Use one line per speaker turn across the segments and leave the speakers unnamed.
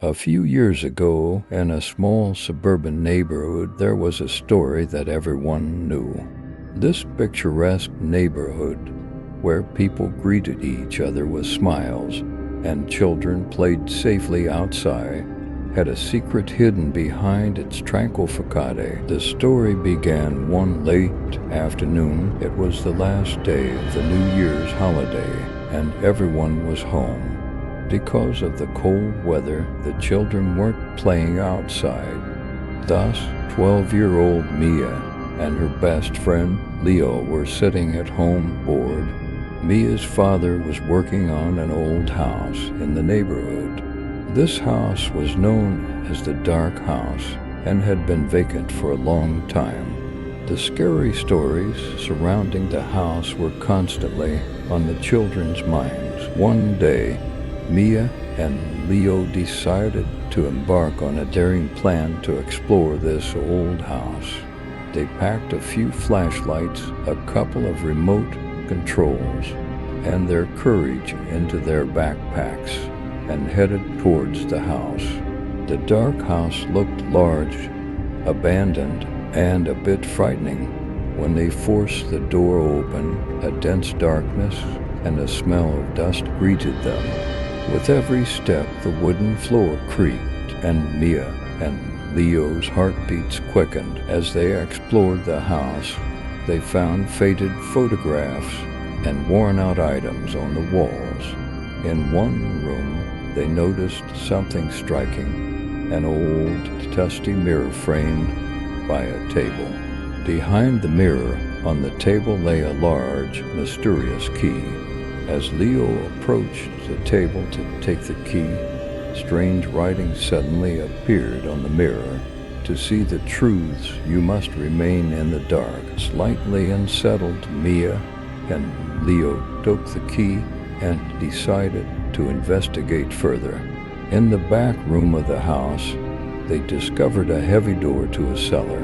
A few years ago, in a small suburban neighborhood, there was a story that everyone knew. This picturesque neighborhood, where people greeted each other with smiles and children played safely outside, had a secret hidden behind its tranquil facade. The story began one late afternoon. It was the last day of the New Year's holiday, and everyone was home. Because of the cold weather, the children weren't playing outside. Thus, 12-year-old Mia and her best friend Leo were sitting at home bored. Mia's father was working on an old house in the neighborhood. This house was known as the Dark House and had been vacant for a long time. The scary stories surrounding the house were constantly on the children's minds. One day, Mia and Leo decided to embark on a daring plan to explore this old house. They packed a few flashlights, a couple of remote controls, and their courage into their backpacks and headed towards the house. The dark house looked large, abandoned, and a bit frightening. When they forced the door open, a dense darkness and a smell of dust greeted them. With every step, the wooden floor creaked, and Mia and Leo's heartbeats quickened. As they explored the house, they found faded photographs and worn-out items on the walls. In one room, they noticed something striking, an old, dusty mirror framed by a table. Behind the mirror, on the table lay a large, mysterious key. As Leo approached the table to take the key, strange writing suddenly appeared on the mirror. To see the truths, you must remain in the dark. Slightly unsettled, Mia and Leo took the key and decided to investigate further. In the back room of the house, they discovered a heavy door to a cellar.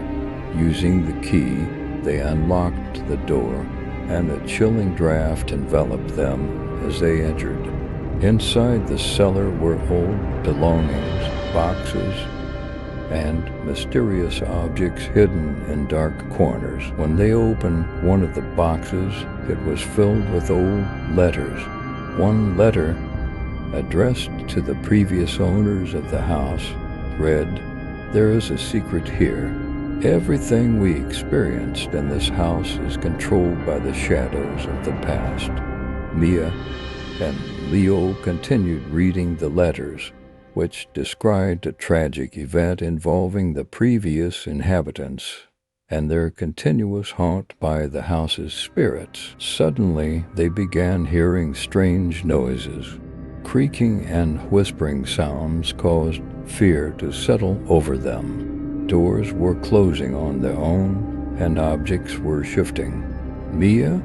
Using the key, they unlocked the door, and a chilling draft enveloped them as they entered. Inside the cellar were old belongings, boxes, and mysterious objects hidden in dark corners. When they opened one of the boxes, it was filled with old letters. One letter, addressed to the previous owners of the house, read, "There is a secret here. Everything we experienced in this house is controlled by the shadows of the past." Mia and Leo continued reading the letters, which described a tragic event involving the previous inhabitants and their continuous haunt by the house's spirits. Suddenly, they began hearing strange noises. Creaking and whispering sounds caused fear to settle over them. Doors were closing on their own, and objects were shifting. Mia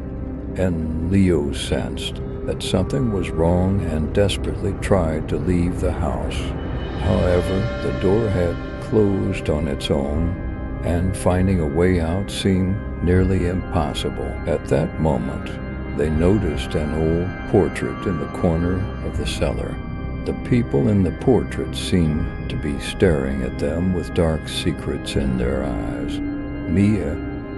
and Leo sensed that something was wrong and desperately tried to leave the house. However, the door had closed on its own, and finding a way out seemed nearly impossible. At that moment, they noticed an old portrait in the corner of the cellar. The people in the portrait seemed to be staring at them with dark secrets in their eyes. Mia,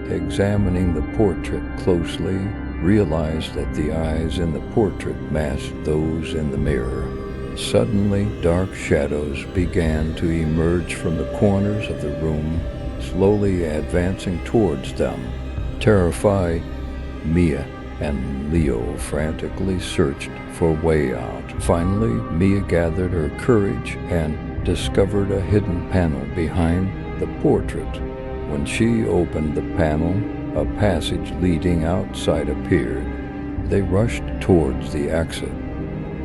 examining the portrait closely, realized that the eyes in the portrait matched those in the mirror. Suddenly, dark shadows began to emerge from the corners of the room, slowly advancing towards them. Terrified, Mia and Leo frantically searched for a way out. Finally, Mia gathered her courage and discovered a hidden panel behind the portrait. When she opened the panel, a passage leading outside appeared. They rushed towards the exit,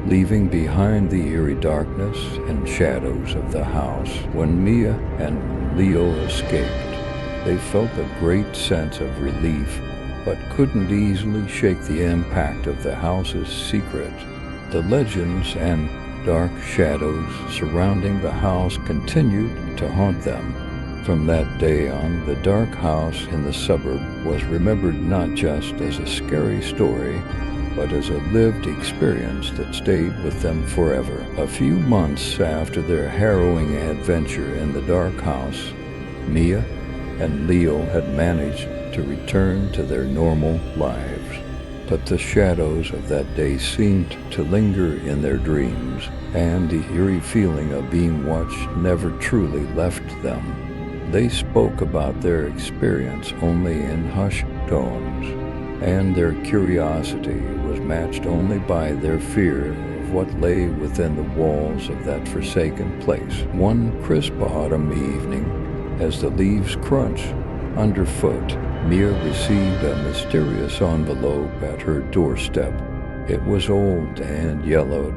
leaving behind the eerie darkness and shadows of the house. When Mia and Leo escaped, they felt a great sense of relief, but couldn't easily shake the impact of the house's secret. The legends and dark shadows surrounding the house continued to haunt them. From that day on, the dark house in the suburb was remembered not just as a scary story, but as a lived experience that stayed with them forever. A few months after their harrowing adventure in the dark house, Mia and Leo had managed to return to their normal lives. But the shadows of that day seemed to linger in their dreams, and the eerie feeling of being watched never truly left them. They spoke about their experience only in hushed tones, and their curiosity was matched only by their fear of what lay within the walls of that forsaken place. One crisp autumn evening, as the leaves crunched underfoot, Mia received a mysterious envelope at her doorstep. It was old and yellowed,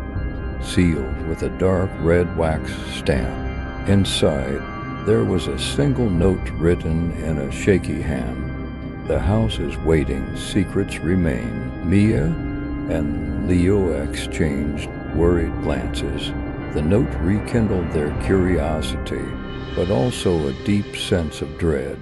sealed with a dark red wax stamp. Inside, there was a single note written in a shaky hand. "The house is waiting. Secrets remain." Mia and Leo exchanged worried glances. The note rekindled their curiosity, but also a deep sense of dread.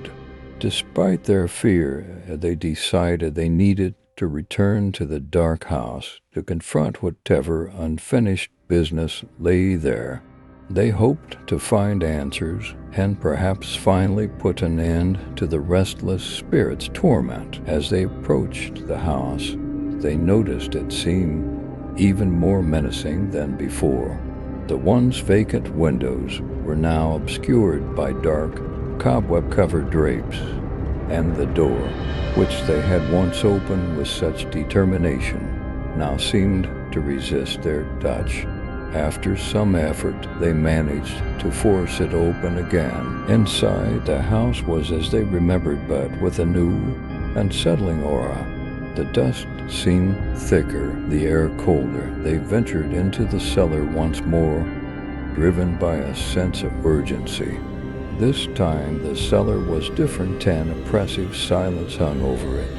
Despite their fear, they decided they needed to return to the dark house to confront whatever unfinished business lay there. They hoped to find answers and perhaps finally put an end to the restless spirit's torment. As they approached the house, they noticed it seemed even more menacing than before. The once vacant windows were now obscured by dark, cobweb-covered drapes, and the door, which they had once opened with such determination, now seemed to resist their touch. After some effort, they managed to force it open again. Inside, the house was as they remembered, but with a new, unsettling aura. The dust seemed thicker, the air colder. They ventured into the cellar once more, driven by a sense of urgency. This time the cellar was different. An oppressive silence hung over it,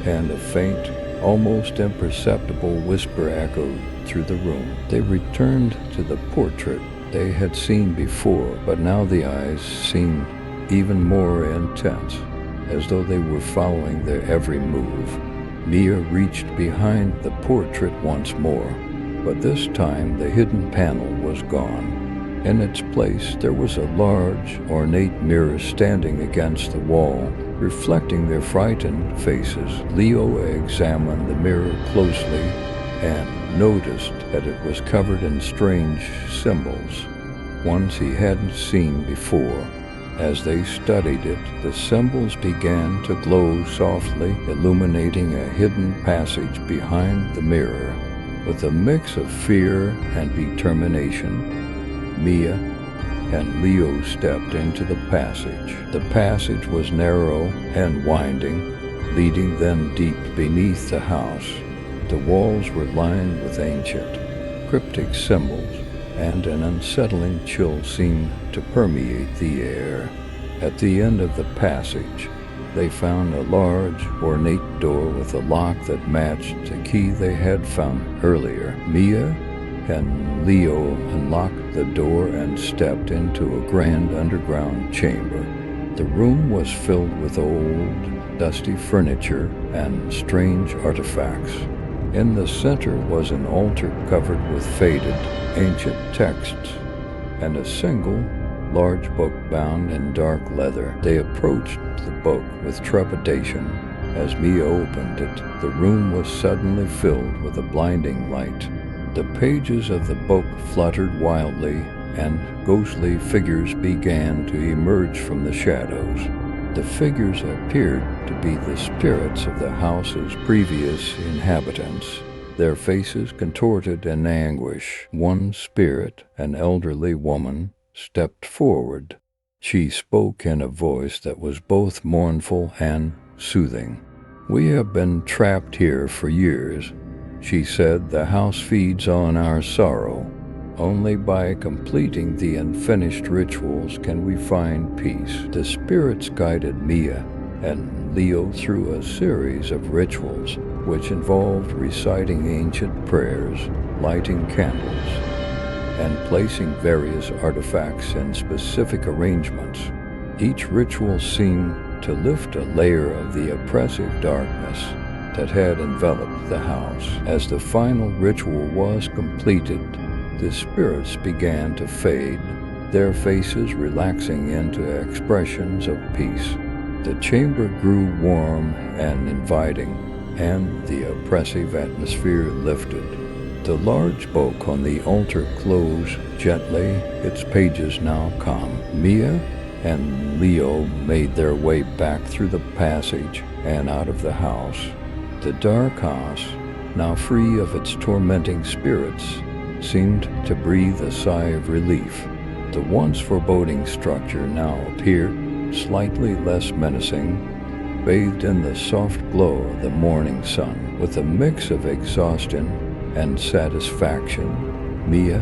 and a faint, almost imperceptible whisper echoed through the room. They returned to the portrait they had seen before, but now the eyes seemed even more intense, as though they were following their every move. Mia reached behind the portrait once more, but this time the hidden panel was gone. In its place, there was a large, ornate mirror standing against the wall, reflecting their frightened faces. Leo examined the mirror closely and noticed that it was covered in strange symbols, ones he hadn't seen before. As they studied it, the symbols began to glow softly, illuminating a hidden passage behind the mirror. With a mix of fear and determination, Mia and Leo stepped into the passage. The passage was narrow and winding, leading them deep beneath the house. The walls were lined with ancient, cryptic symbols, and an unsettling chill seemed to permeate the air. At the end of the passage, they found a large, ornate door with a lock that matched the key they had found earlier. Mia and Leo unlocked the door and stepped into a grand underground chamber. The room was filled with old, dusty furniture and strange artifacts. In the center was an altar covered with faded, ancient texts, and a single, large book bound in dark leather. They approached the book with trepidation. As Mia opened it, the room was suddenly filled with a blinding light. The pages of the book fluttered wildly, and ghostly figures began to emerge from the shadows. The figures appeared to be the spirits of the house's previous inhabitants, their faces contorted in anguish. One spirit, an elderly woman, stepped forward. She spoke in a voice that was both mournful and soothing. "We have been trapped here for years," she said. "The house feeds on our sorrow. Only by completing the unfinished rituals can we find peace." The spirits guided Mia and Leo through a series of rituals, which involved reciting ancient prayers, lighting candles, and placing various artifacts in specific arrangements. Each ritual seemed to lift a layer of the oppressive darkness that had enveloped the house. As the final ritual was completed, the spirits began to fade, their faces relaxing into expressions of peace. The chamber grew warm and inviting, and the oppressive atmosphere lifted. The large book on the altar closed gently, its pages now calm. Mia and Leo made their way back through the passage and out of the house. The dark house, now free of its tormenting spirits, seemed to breathe a sigh of relief. The once foreboding structure now appeared slightly less menacing, bathed in the soft glow of the morning sun. With a mix of exhaustion and satisfaction, Mia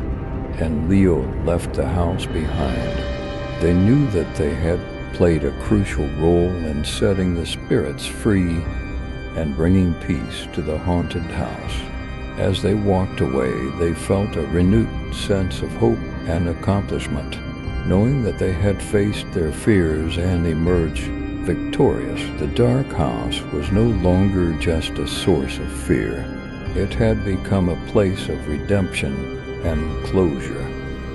and Leo left the house behind. They knew that they had played a crucial role in setting the spirits free and bringing peace to the haunted house. As they walked away, they felt a renewed sense of hope and accomplishment, knowing that they had faced their fears and emerged victorious. The dark house was no longer just a source of fear. It had become a place of redemption and closure.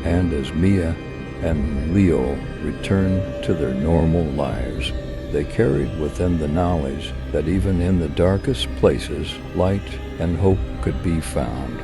And as Mia and Leo returned to their normal lives, they carried within the knowledge that even in the darkest places, light and hope could be found.